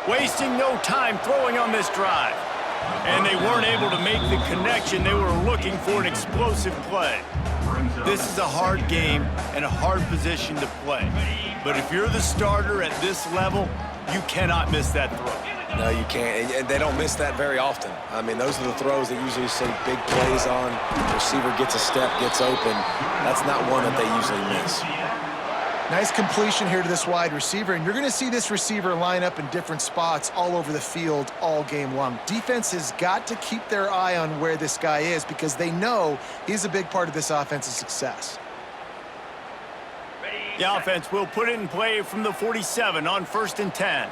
wasting no time throwing on this drive. And they weren't able to make the connection. They were looking for an explosive play. This is a hard game and a hard position to play. But if you're the starter at this level, you cannot miss that throw. No, you can't. And they don't miss that very often. I mean, those are the throws that usually see big plays on. The receiver gets a step, gets open. That's not one that they usually miss. Nice completion here to this wide receiver, and you're going to see this receiver line up in different spots all over the field all game long. Defense has got to keep their eye on where this guy is because they know he's a big part of this offense's success. The offense will put it in play from the 47 on 1st and 10.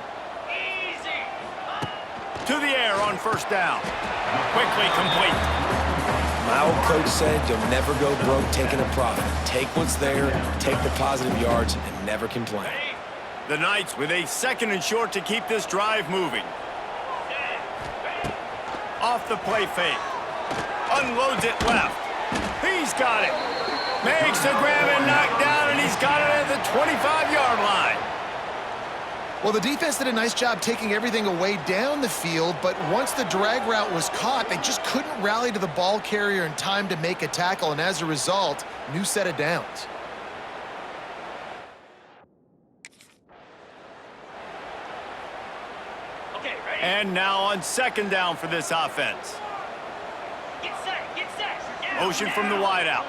To the air on 1st down. Quickly complete. My old coach said you'll never go broke taking a profit. Take what's there, take the positive yards, and never complain. The Knights with a 2nd and short to keep this drive moving. Off the play fake. Unloads it left. He's got it. Makes the grab and knock down, and he's got it at the 25-yard line. Well, the defense did a nice job taking everything away down the field, but once the drag route was caught, they just couldn't rally to the ball carrier in time to make a tackle, and as a result, new set of downs. Okay, ready? And now on 2nd down for this offense. Get set. Motion from the wideout.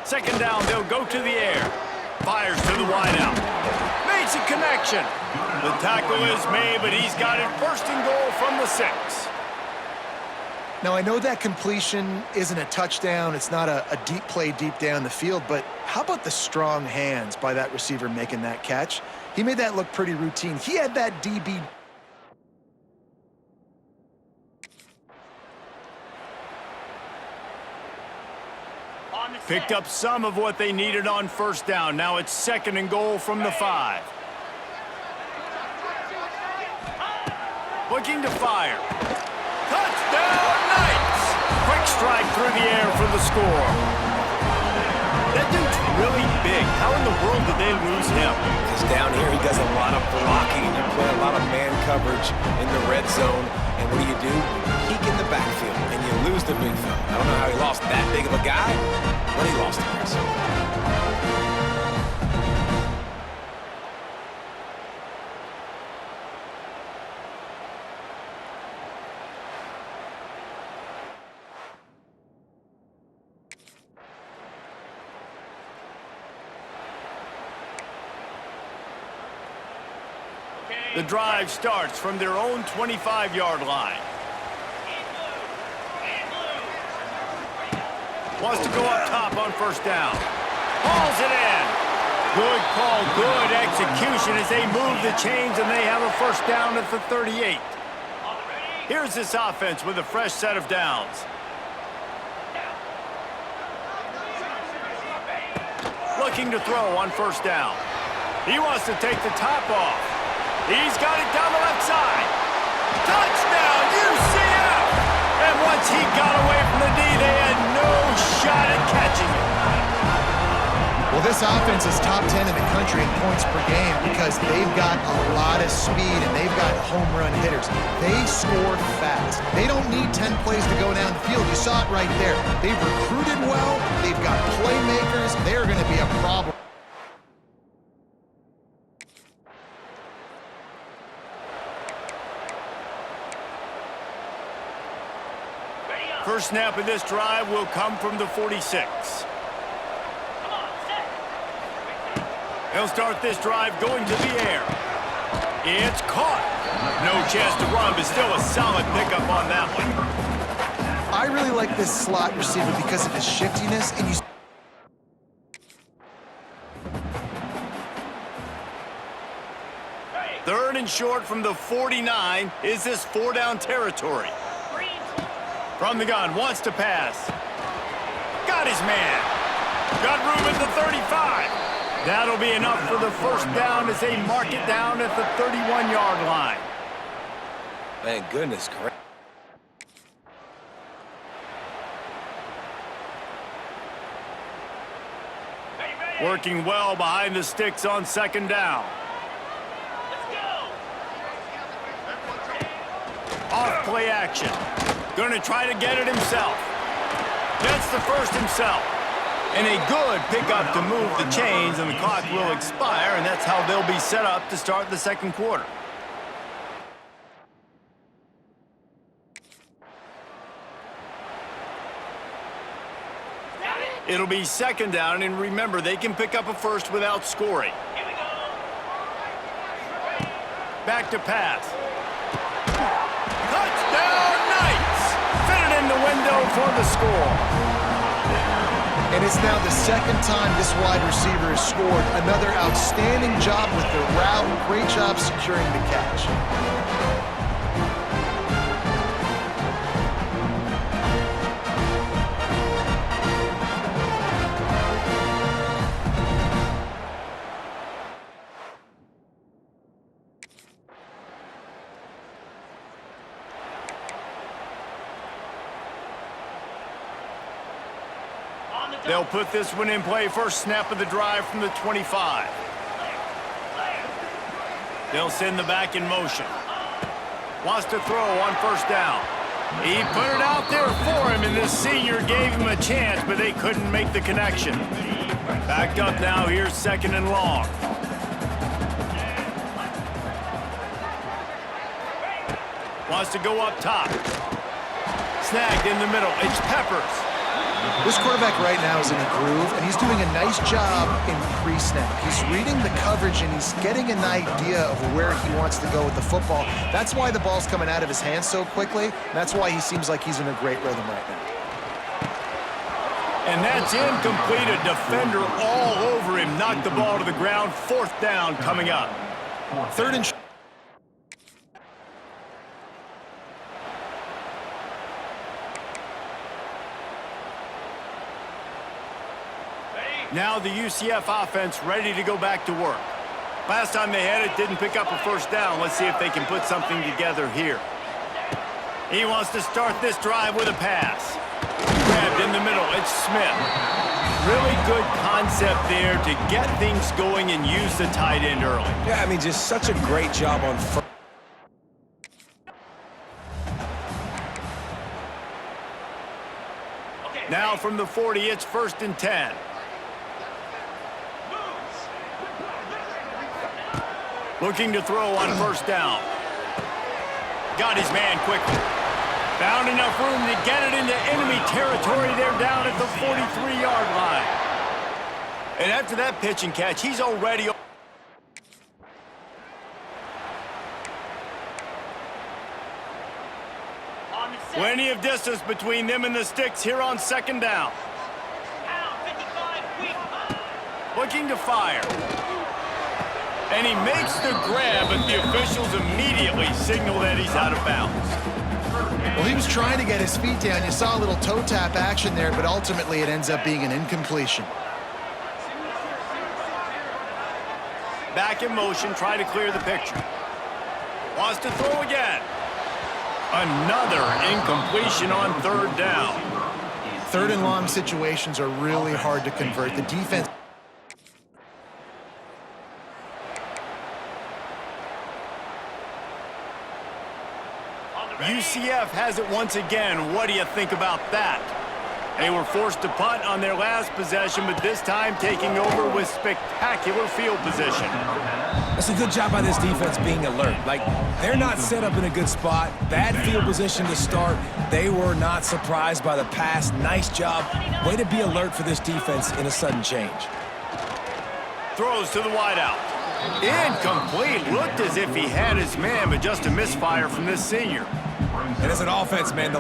Second down, they'll go to the air. Fires to the wideout. Makes a connection. The tackle is made, but he's got it 1st and goal from the 6. Now, I know that completion isn't a touchdown. It's not a deep play deep down the field, but how about the strong hands by that receiver making that catch? He made that look pretty routine. He had that DB. Picked up some of what they needed on 1st down. Now it's 2nd and goal from the 5. Looking to fire. Touchdown, Knights! Quick strike through the air for the score. That dude's really big. How in the world did they lose him? Because down here he does a lot of blocking. You play a lot of man coverage in the red zone. And what do? Peek in the backfield, and you lose the big fella. I don't know how he lost that big of a guy, but he lost him. The drive starts from their own 25-yard line. Wants to go up top on 1st down. Hauls it in. Good call, good execution as they move the chains and they have a 1st down at the 38. Here's this offense with a fresh set of downs. Looking to throw on 1st down. He wants to take the top off. He's got it down the left side. Touchdown, UCF! And once he got away from the D, they had no shot at catching it. Well, this offense is top 10 in the country in points per game because they've got a lot of speed and they've got home run hitters. They score fast. They don't need 10 plays to go down the field. You saw it right there. They've recruited well. They've got playmakers. They're going to be a problem. First snap of this drive will come from the 46. They'll start this drive going to the air. It's caught. No chance to run, but still a solid pickup on that one. I really like this slot receiver because of his shiftiness, and you 3rd and short from the 49. Is this 4-down territory? From the gun, wants to pass. Got his man. Got room at the 35. That'll be enough for the 1st down as they mark it down at the 31-yard line. Thank goodness, correct. Working well behind the sticks on second down. Let's go. Off play action. Going to try to get it himself. Gets the first himself. And a good pickup to move the chains, and the clock will expire, and that's how they'll be set up to start the second quarter. It'll be second down, and remember, they can pick up a first without scoring. Here we go. Back to pass. Touchdown, Knights! Fit it in the window for the score. And it's now the second time this wide receiver has scored. Another outstanding job with the route. Great job securing the catch. They'll put this one in play first snap of the drive from the 25. They'll send the back in motion. Wants to throw on first down. He put it out there for him, and this senior gave him a chance, but they couldn't make the connection. Backed up now, here's second and long. Wants to go up top. Snagged in the middle. It's Peppers. This quarterback right now is in a groove, and he's doing a nice job in pre-snap. He's reading the coverage, and he's getting an idea of where he wants to go with the football. That's why the ball's coming out of his hands so quickly. And that's why he seems like he's in a great rhythm right now. And that's incomplete. A defender all over him. Knocked the ball to the ground. Fourth down coming up. Third and Now the UCF offense ready to go back to work. Last time they had it, didn't pick up a first down. Let's see if they can put something together here. He wants to start this drive with a pass. Grabbed in the middle, it's Smith. Really good concept there to get things going and use the tight end early. Yeah, I mean, just such a great job on first. Now from the 40, it's first and 10. Looking to throw on first down. Got his man quickly. Found enough room to get it into enemy territory. They're down at the 43-yard line. And after that pitch and catch, he's already... Plenty of distance between them and the sticks here on second down. Looking to fire. And he makes the grab, but the officials immediately signal that he's out of bounds. Well, he was trying to get his feet down. You saw a little toe tap action there, but ultimately it ends up being an incompletion. Back in motion, try to clear the picture. Wants to throw again. Another incompletion on third down. Third and long situations are really hard to convert. The defense... UCF has it once again. What do you think about that? They were forced to punt on their last possession, but this time taking over with spectacular field position. That's a good job by this defense being alert. Like, they're not set up in a good spot. Bad field position to start. They were not surprised by the pass. Nice job. Way to be alert for this defense in a sudden change. Throws to the wideout. Incomplete. Looked as if he had his man, but just a misfire from this senior. And as an offense, man, the...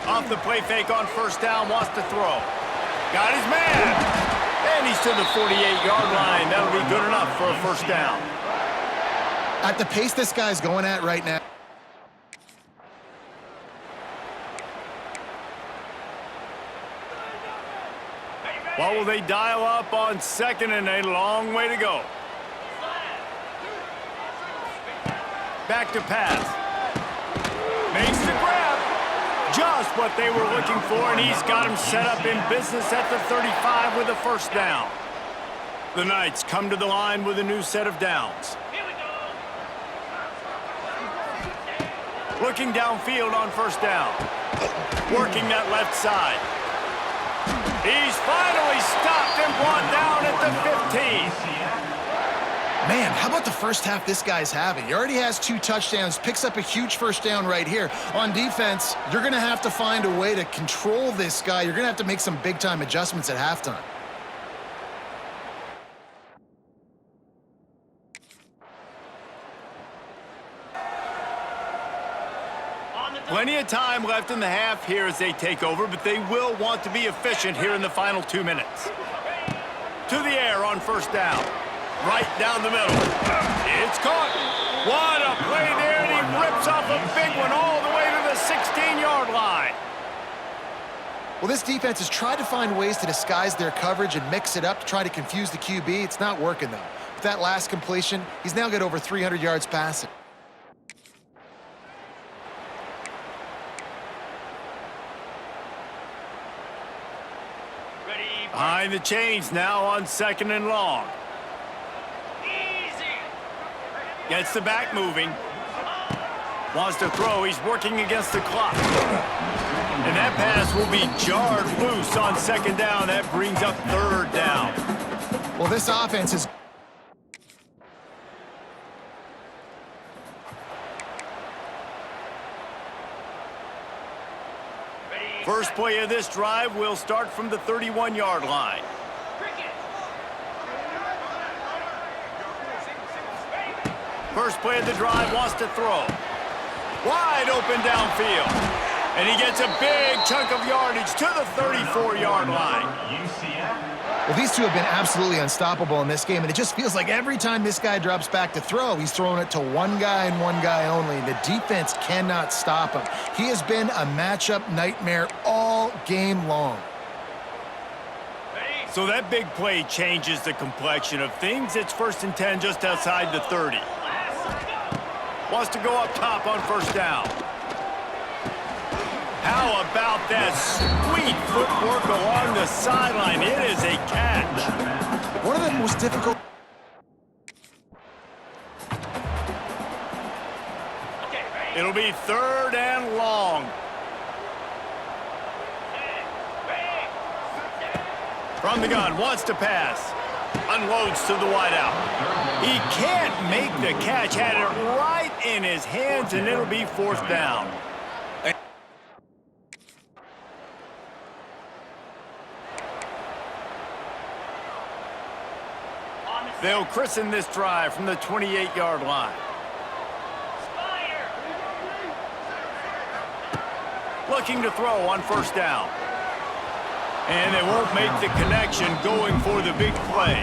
Off the play fake on first down, wants to throw. Got his man. And he's to the 48-yard line. That'll be good enough for a first down. At the pace this guy's going at right now. What will they dial up on second and a long way to go? Back to pass. Makes the grab. Just what they were looking for, and he's got him set up in business at the 35 with a first down. The Knights come to the line with a new set of downs. Looking downfield on first down. Working that left side. He's finally stopped and brought down at the 15. Man, how about the first half this guy's having? He already has 2 touchdowns, picks up a huge first down right here. On defense, you're going to have to find a way to control this guy. You're going to have to make some big-time adjustments at halftime. Plenty of time left in the half here as they take over, but they will want to be efficient here in the final 2 minutes. To the air on first down. Right down the middle. It's caught. What a play there, and he rips off a big one all the way to the 16-yard line. Well, this defense has tried to find ways to disguise their coverage and mix it up to try to confuse the QB. It's not working, though. With that last completion, he's now got over 300 yards passing. Behind the chains now on second and long. Gets the back moving. Wants to throw. He's working against the clock. And that pass will be jarred loose on second down. That brings up third down. Well, this offense is... First play of this drive will start from the 31-yard line. First play of the drive wants to throw. Wide open downfield. And he gets a big chunk of yardage to the 34-yard line. Well, these two have been absolutely unstoppable in this game, and it just feels like every time this guy drops back to throw, he's throwing it to one guy and one guy only. The defense cannot stop him. He has been a matchup nightmare all game long. So that big play changes the complexion of things. It's 1st and 10 just outside the 30. Wants to go up top on first down. How about that sweet footwork along the sideline? It is a catch. One of the most difficult... It'll be 3rd and long. From the gun, wants to pass. Unloads to the wideout. He can't make the catch. Had it right in his hands, and it'll be 4th down. They'll christen this drive from the 28-yard line. Looking to throw on first down. And they won't make the connection going for the big play.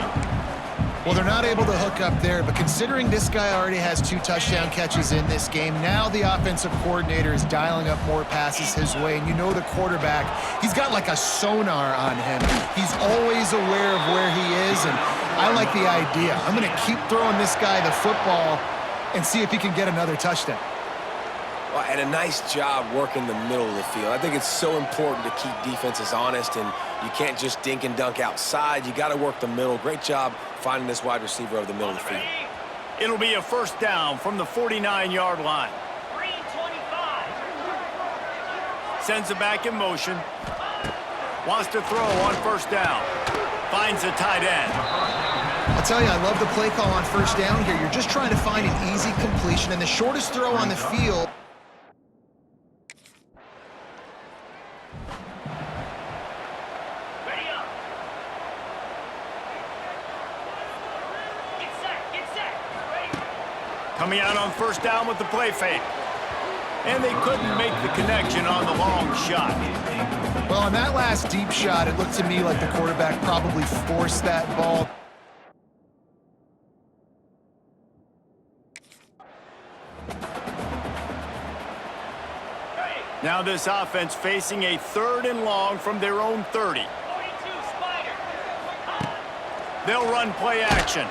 Well, they're not able to hook up there, but considering this guy already has 2 touchdown catches in this game, now the offensive coordinator is dialing up more passes his way, and you know the quarterback, he's got like a sonar on him. He's always aware of where he is, and I like the idea. I'm going to keep throwing this guy the football and see if he can get another touchdown. Well, and a nice job working the middle of the field. I think it's so important to keep defenses honest, and you can't just dink and dunk outside. You got to work the middle. Great job finding this wide receiver over the middle of the field. It'll be a first down from the 49-yard line. Sends it back in motion. Wants to throw on first down. Finds a tight end. I'll tell you, I love the play call on first down here. You're just trying to find an easy completion, and the shortest throw on the field. Coming out on first down with the play fake. And they couldn't make the connection on the long shot. Well, on that last deep shot, it looked to me like the quarterback probably forced that ball. Now this offense facing a 3rd and long from their own 30. They'll run play action.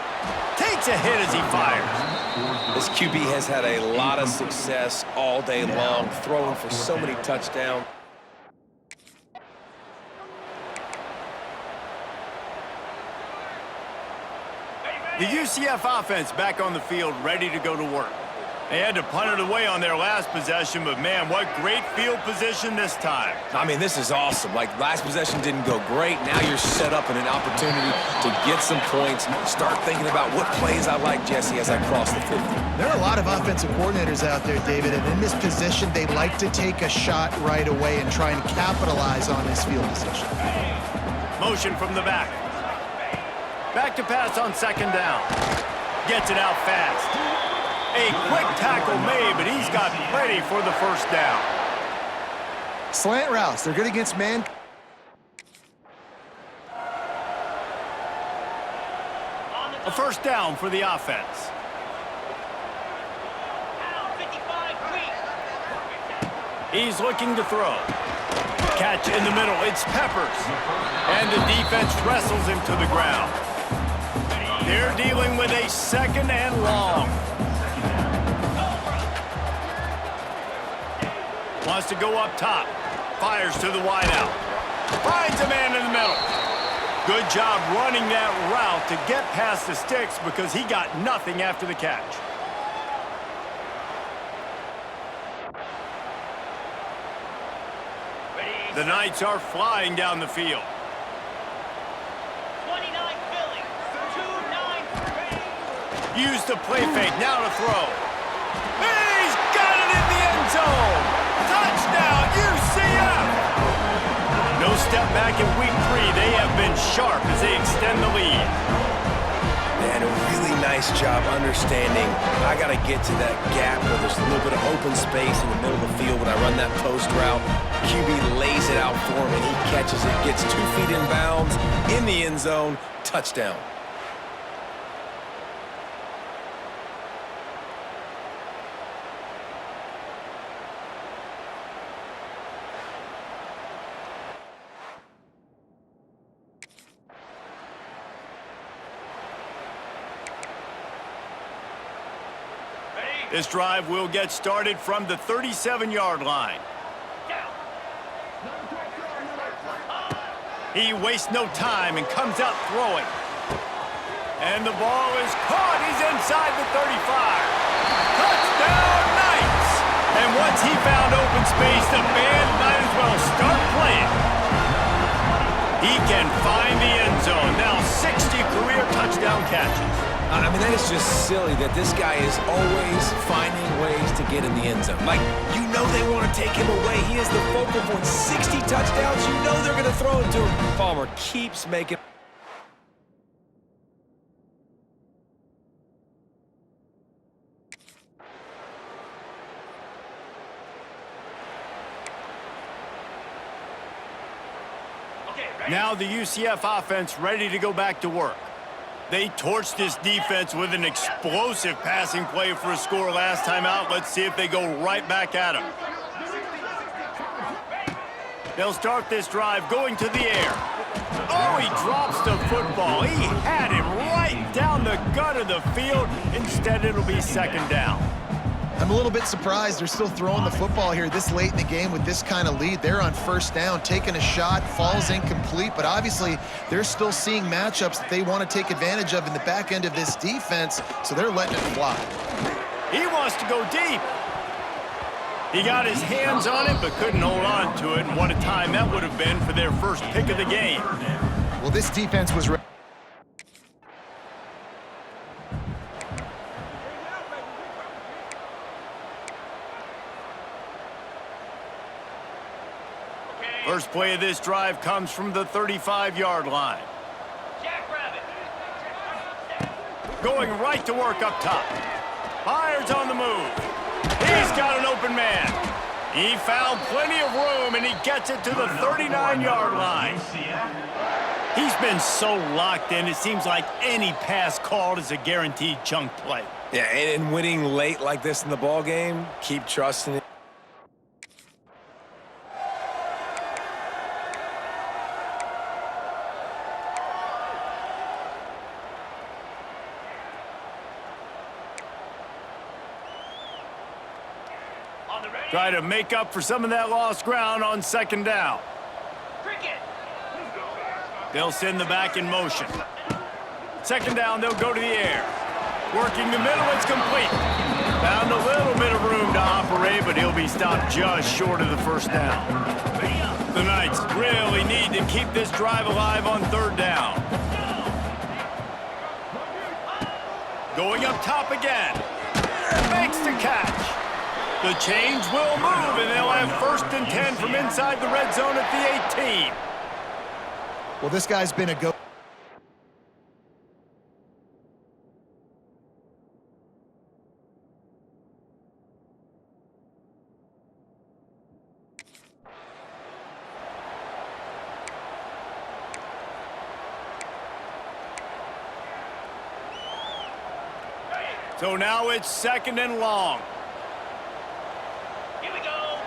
Takes a hit as he fires. This QB has had a lot of success all day long, throwing for so many touchdowns. The UCF offense back on the field, ready to go to work. They had to punt it away on their last possession, but man, what great field position this time. I mean, this is awesome. Like, last possession didn't go great. Now you're set up in an opportunity to get some points, start thinking about what plays I like, Jesse, as I cross the 50. There are a lot of offensive coordinators out there, David, and in this position, they like to take a shot right away and try and capitalize on this field position. Motion from the back. Back to pass on second down. Gets it out fast. A quick tackle made, but he's got plenty for the first down. Slant routes, they're good against man. A first down for the offense. He's looking to throw. Catch in the middle, it's Peppers. And the defense wrestles him to the ground. They're dealing with a second and long. Wants to go up top. Fires to the wideout. Finds a man in the middle. Good job running that route to get past the sticks because he got nothing after the catch. The Knights are flying down the field. 29 Philly, 2-9. Use the play fake, now to throw. He's got it in the end zone! Touchdown, UCF! No step back in week 3. They have been sharp as they extend the lead. Man, a really nice job understanding I got to get to that gap where there's a little bit of open space in the middle of the field when I run that post route. QB lays it out for him, and he catches it, gets 2 feet in bounds, in the end zone, touchdown. This drive will get started from the 37-yard line. He wastes no time and comes out throwing. And the ball is caught. He's inside the 35. Touchdown, Knights! And once he found open space, the band might as well start playing. He can find the end zone. Now 60 career touchdown catches. I mean, that is just silly that this guy is always finding ways to get in the end zone. Like, you know they want to take him away. He is the focal point. 60 touchdowns, you know they're going to throw it to him. Palmer keeps making... Now the UCF offense ready to go back to work. They torched this defense with an explosive passing play for a score last time out. Let's see if they go right back at him. They'll start this drive going to the air. Oh, he drops the football. He had it right down the gut of the field. Instead, it'll be second down. I'm a little bit surprised they're still throwing the football here this late in the game with this kind of lead. They're on first down, taking a shot, falls incomplete, but obviously they're still seeing matchups that they want to take advantage of in the back end of this defense, so they're letting it fly. He wants to go deep. He got his hands on it, but couldn't hold on to it, and what a time that would have been for their first pick of the game. Well, this defense was ready. First play of this drive comes from the 35-yard line. Going right to work up top. Fires on the move. He's got an open man. He found plenty of room, and he gets it to the 39-yard line. He's been so locked in, it seems like any pass called is a guaranteed chunk play. Yeah, and winning late like this in the ball game, keep trusting it. Try to make up for some of that lost ground on second down. They'll send the back in motion. Second down, they'll go to the air. Working the middle, it's complete. Found a little bit of room to operate, but he'll be stopped just short of the first down. The Knights really need to keep this drive alive on third down. Going up top again. Makes the catch. The chains will move, and they'll have 1st and 10 from inside the red zone at the 18. Well, this guy's been a go. So now it's 2nd and long. Here we go.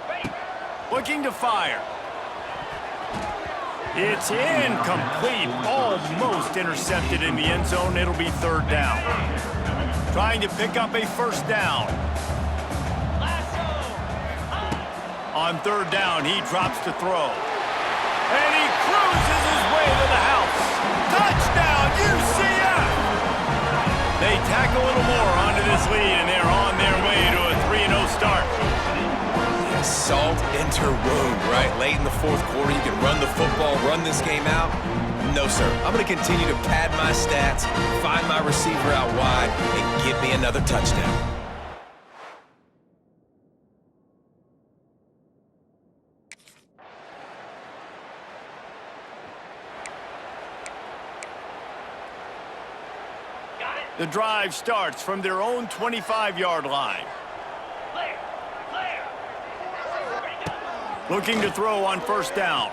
Ready. Looking to fire. It's incomplete. Almost intercepted in the end zone. It'll be 3rd down. Trying to pick up a 1st down. On 3rd down, he drops to throw. And he cruises his way to the house. Touchdown, UCF! They tack a little more onto this lead, and they're on their way to a 3-0 start. Salt into wound, right? Late in the 4th quarter, you can run the football, run this game out. No, sir. I'm going to continue to pad my stats, find my receiver out wide, and give me another touchdown. The drive starts from their own 25-yard line. Looking to throw on 1st down.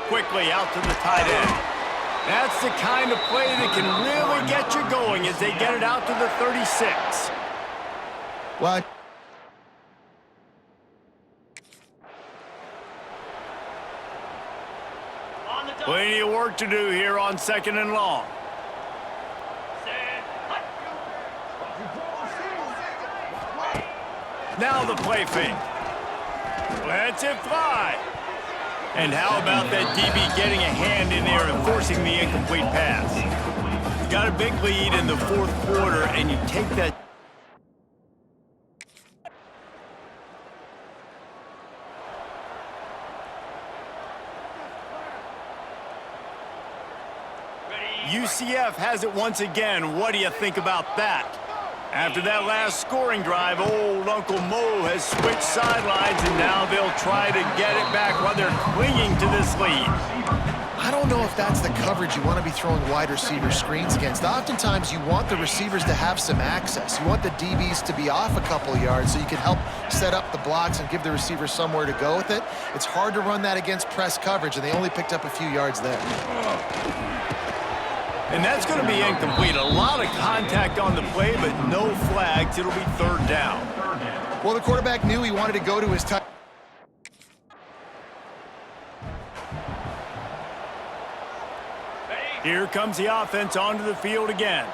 Quickly out to the tight end. That's the kind of play that can really get you going as they get it out to the 36. What? Plenty of work to do here on 2nd and long. Now the play fake. Lets it fly. And how about that DB getting a hand in there and forcing the incomplete pass? You got a big lead in the 4th quarter, and you take that. UCF has it once again. What do you think about that? After that last scoring drive, old Uncle Mo has switched sidelines, and now they'll try to get it back while they're clinging to this lead. I don't know if that's the coverage you want to be throwing wide receiver screens against. Oftentimes, you want the receivers to have some access. You want the DBs to be off a couple of yards so you can help set up the blocks and give the receivers somewhere to go with it. It's hard to run that against press coverage, and they only picked up a few yards there. And that's going to be incomplete. A lot of contact on the play, but no flags. It'll be 3rd down. Well, the quarterback knew he wanted to go to his tight. Here comes the offense onto the field again.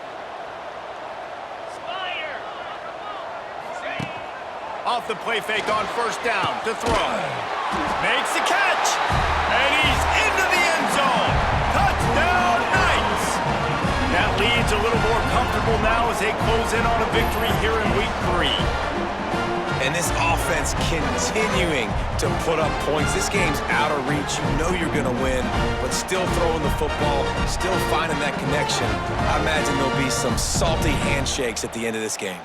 Off the play fake on 1st down to throw. Makes the catch. And he's into the end zone. Touchdown, Knights. That lead's a little more comfortable now as they close in on a victory here in week 3. And this offense continuing to put up points. This game's out of reach. You know you're going to win, but still throwing the football, still finding that connection. I imagine there'll be some salty handshakes at the end of this game.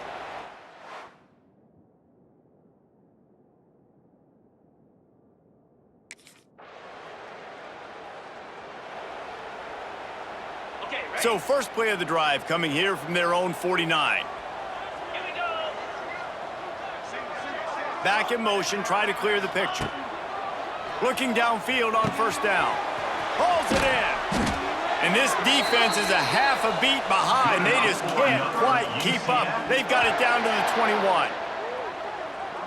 So first play of the drive coming here from their own 49. Back in motion, try to clear the picture. Looking downfield on 1st down. Pulls it in. And this defense is a half a beat behind. They just can't quite keep up. They've got it down to the 21.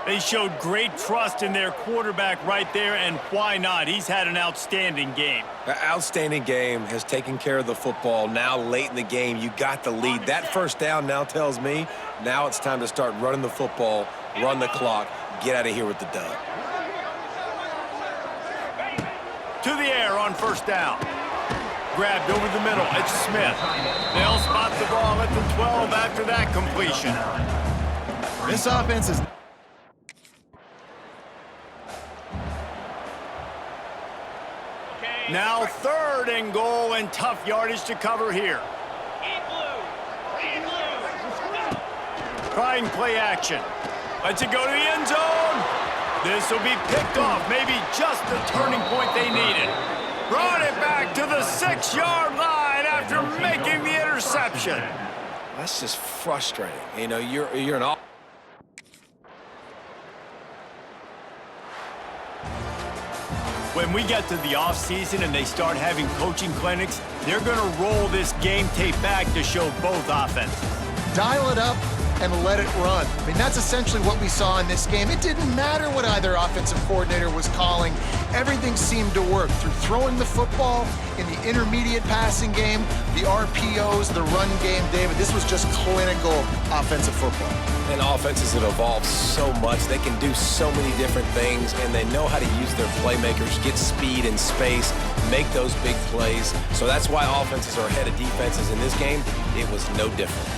They showed great trust in their quarterback right there, and why not? He's had an outstanding game. An outstanding game, has taken care of the football. Now late in the game, you got the lead. That first down now tells me now it's time to start running the football, run the clock, get out of here with the dub. To the air on first down. Grabbed over the middle. It's Smith. They'll spot the ball at the 12 after that completion. This offense is... Now 3rd and goal, and tough yardage to cover here. Trying play action. Lets it go to the end zone. This will be picked off. Maybe just the turning point they needed. Brought it back to the 6-yard line after making the interception. That's just frustrating. You know, you're an... When we get to the offseason and they start having coaching clinics, they're going to roll this game tape back to show both offenses. Dial it up and let it run. I mean, that's essentially what we saw in this game. It didn't matter what either offensive coordinator was calling. Everything seemed to work through throwing the football, in the intermediate passing game, the RPOs, the run game. David, this was just clinical offensive football. And offenses have evolved so much. They can do so many different things, and they know how to use their playmakers, get speed and space, make those big plays. So that's why offenses are ahead of defenses in this game. It was no different.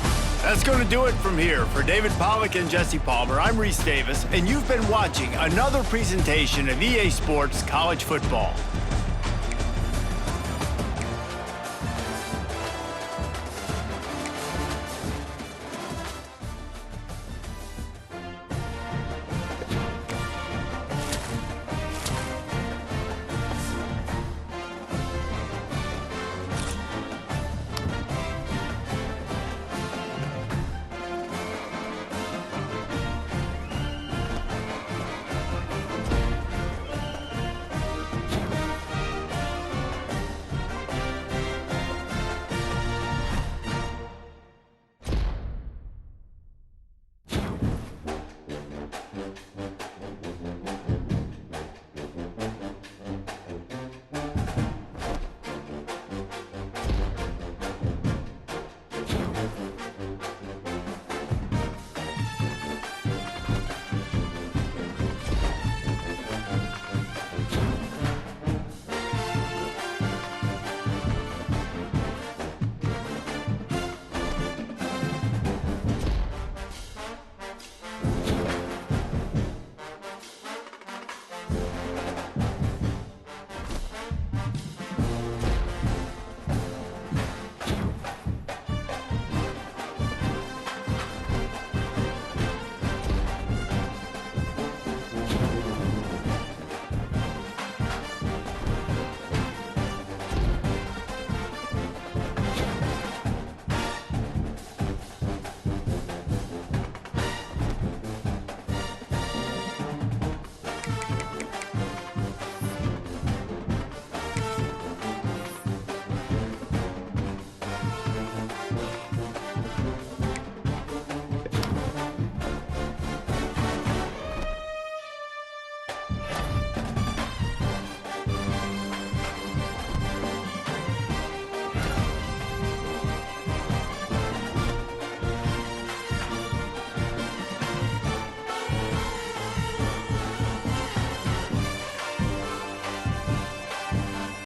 That's going to do it from here. For David Pollack and Jesse Palmer, I'm Reese Davis, and you've been watching another presentation of EA Sports College Football.